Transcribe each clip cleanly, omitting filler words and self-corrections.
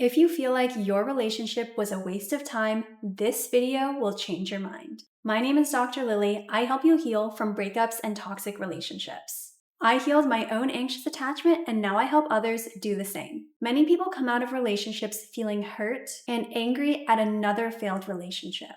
If you feel like your relationship was a waste of time, this video will change your mind. My name is Dr. Lilli. I help you heal from breakups and toxic relationships. I healed my own anxious attachment and now I help others do the same. Many people come out of relationships feeling hurt and angry at another failed relationship.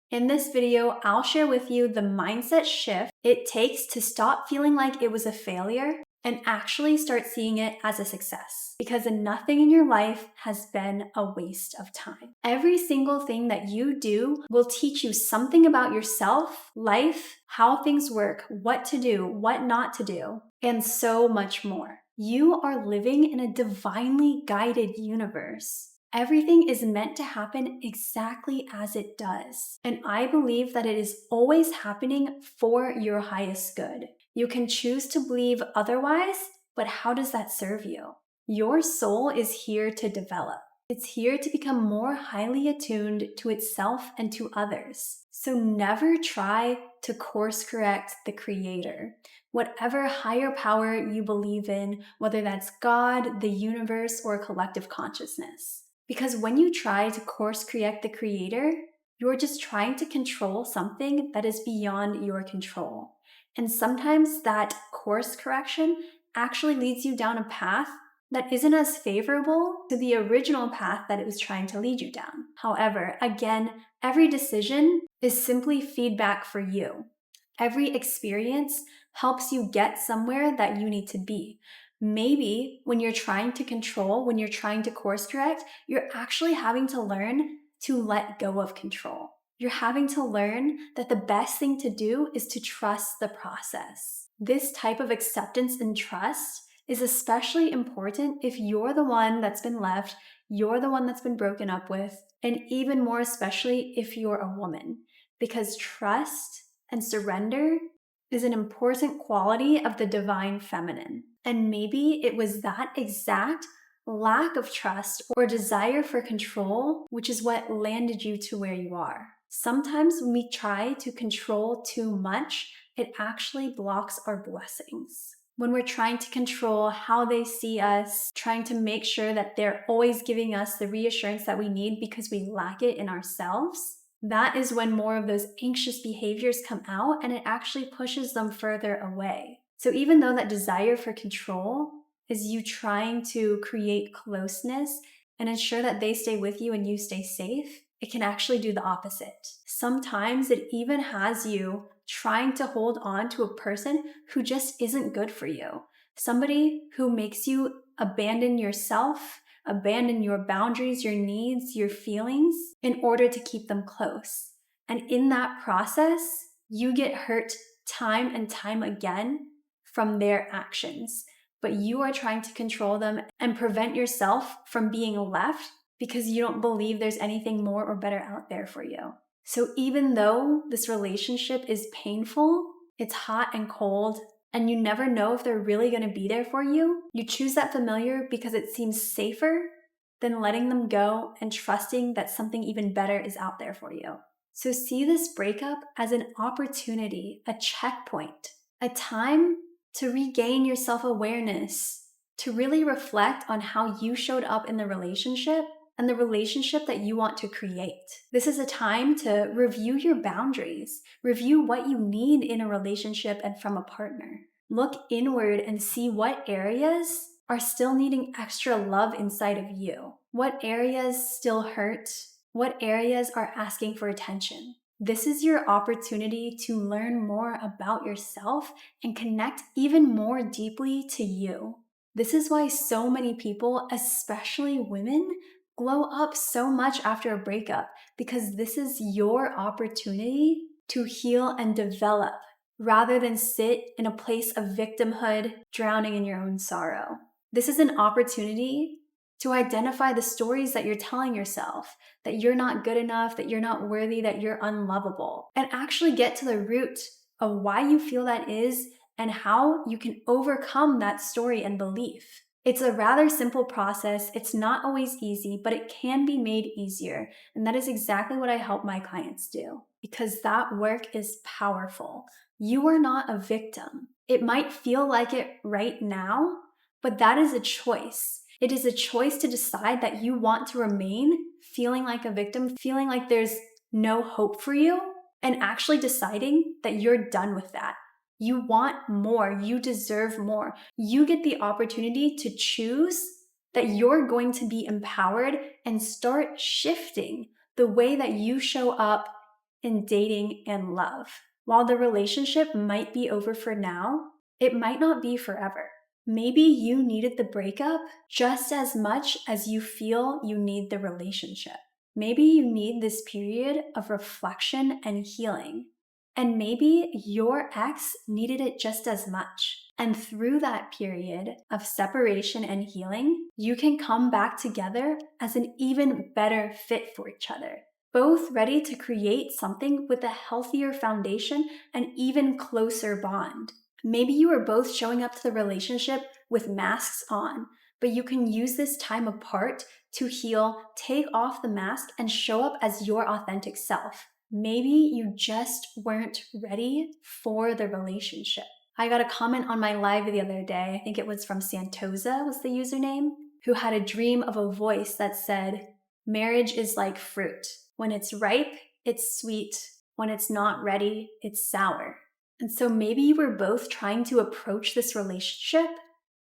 In this video, I'll share with you the mindset shift it takes to stop feeling like it was a failure and actually start seeing it as a success. Because nothing in your life has been a waste of time. Every single thing that you do will teach you something about yourself, life, how things work, what to do, what not to do, and so much more. You are living in a divinely guided universe. Everything is meant to happen exactly as it does. And I believe that it is always happening for your highest good. You can choose to believe otherwise, but how does that serve you? Your soul is here to develop. It's here to become more highly attuned to itself and to others. So never try to course correct the Creator. Whatever higher power you believe in, whether that's God, the universe, or collective consciousness. Because when you try to course correct the Creator, you're just trying to control something that is beyond your control. And sometimes that course correction actually leads you down a path that isn't as favorable to the original path that it was trying to lead you down. However, again, every decision is simply feedback for you. Every experience helps you get somewhere that you need to be. Maybe when you're trying to control, when you're trying to course correct, you're actually having to learn to let go of control. You're having to learn that the best thing to do is to trust the process. This type of acceptance and trust is especially important if you're the one that's been left, you're the one that's been broken up with, and even more especially if you're a woman, because trust and surrender is an important quality of the divine feminine. And maybe it was that exact lack of trust or desire for control, which is what landed you to where you are. Sometimes when we try to control too much, it actually blocks our blessings. When we're trying to control how they see us, trying to make sure that they're always giving us the reassurance that we need because we lack it in ourselves, that is when more of those anxious behaviors come out and it actually pushes them further away. So even though that desire for control is you trying to create closeness and ensure that they stay with you and you stay safe, it can actually do the opposite. Sometimes it even has you trying to hold on to a person who just isn't good for you. Somebody who makes you abandon yourself, abandon your boundaries, your needs, your feelings in order to keep them close. And in that process, you get hurt time and time again from their actions. But you are trying to control them and prevent yourself from being left because you don't believe there's anything more or better out there for you. So even though this relationship is painful, it's hot and cold, and you never know if they're really going to be there for you, you choose that familiar because it seems safer than letting them go and trusting that something even better is out there for you. So see this breakup as an opportunity, a checkpoint, a time to regain your self-awareness, to really reflect on how you showed up in the relationship and the relationship that you want to create. This is a time to review your boundaries, review what you need in a relationship and from a partner. Look inward and see what areas are still needing extra love inside of you. What areas still hurt? What areas are asking for attention? This is your opportunity to learn more about yourself and connect even more deeply to you. This is why so many people, especially women, glow up so much after a breakup, because this is your opportunity to heal and develop rather than sit in a place of victimhood, drowning in your own sorrow. This is an opportunity to identify the stories that you're telling yourself, that you're not good enough, that you're not worthy, that you're unlovable, and actually get to the root of why you feel that is and how you can overcome that story and belief. It's a rather simple process. It's not always easy, but it can be made easier. And that is exactly what I help my clients do, because that work is powerful. You are not a victim. It might feel like it right now, but that is a choice. It is a choice to decide that you want to remain feeling like a victim, feeling like there's no hope for you, and actually deciding that you're done with that. You want more. You deserve more. You get the opportunity to choose that you're going to be empowered and start shifting the way that you show up in dating and love. While the relationship might be over for now, it might not be forever. Maybe you needed the breakup just as much as you feel you need the relationship. Maybe you need this period of reflection and healing. And maybe your ex needed it just as much. And through that period of separation and healing, you can come back together as an even better fit for each other. Both ready to create something with a healthier foundation and even closer bond. Maybe you are both showing up to the relationship with masks on, but you can use this time apart to heal, take off the mask, and show up as your authentic self. Maybe you just weren't ready for the relationship. I got a comment on my live the other day, I think it was from Santosa was the username, who had a dream of a voice that said, "Marriage is like fruit. When it's ripe, it's sweet. When it's not ready, it's sour." And so maybe you were both trying to approach this relationship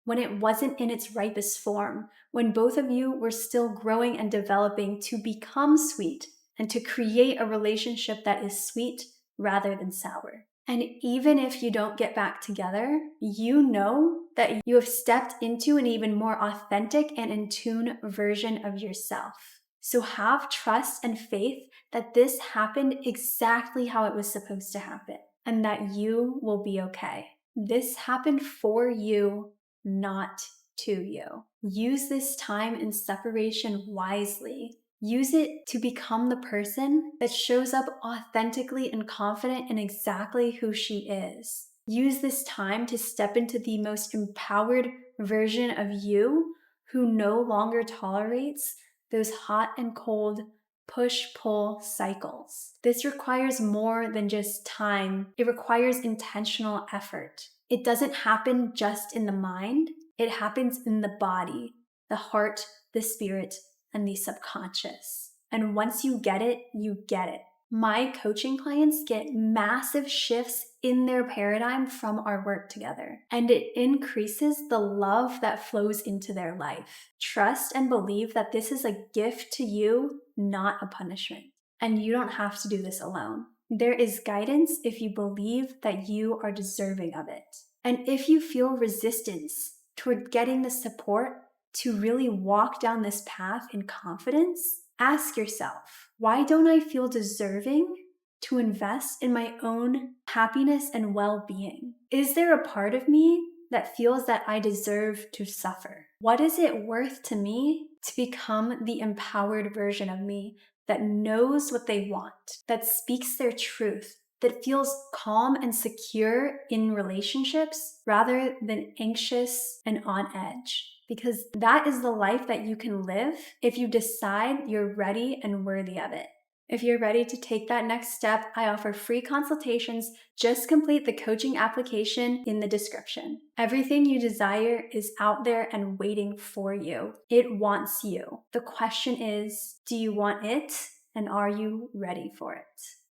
when it wasn't in its ripest form, when both of you were still growing and developing to become sweet and to create a relationship that is sweet rather than sour. And even if you don't get back together, you know that you have stepped into an even more authentic and in tune version of yourself. So have trust and faith that this happened exactly how it was supposed to happen and that you will be okay. This happened for you, not to you. Use this time in separation wisely. Use it to become the person that shows up authentically and confident in exactly who she is. Use this time to step into the most empowered version of you who no longer tolerates those hot and cold push-pull cycles. This requires more than just time. It requires intentional effort. It doesn't happen just in the mind. It happens in the body, the heart, the spirit, and the subconscious. And once you get it, you get it. My coaching clients get massive shifts in their paradigm from our work together, and it increases the love that flows into their life. Trust and believe that this is a gift to you, not a punishment. And you don't have to do this alone. There is guidance if you believe that you are deserving of it. And if you feel resistance toward getting the support to really walk down this path in confidence, ask yourself, why don't I feel deserving to invest in my own happiness and well-being? Is there a part of me that feels that I deserve to suffer? What is it worth to me to become the empowered version of me that knows what they want, that speaks their truth, that feels calm and secure in relationships rather than anxious and on edge? Because that is the life that you can live if you decide you're ready and worthy of it. If you're ready to take that next step, I offer free consultations. Just complete the coaching application in the description. Everything you desire is out there and waiting for you. It wants you. The question is, do you want it? And are you ready for it?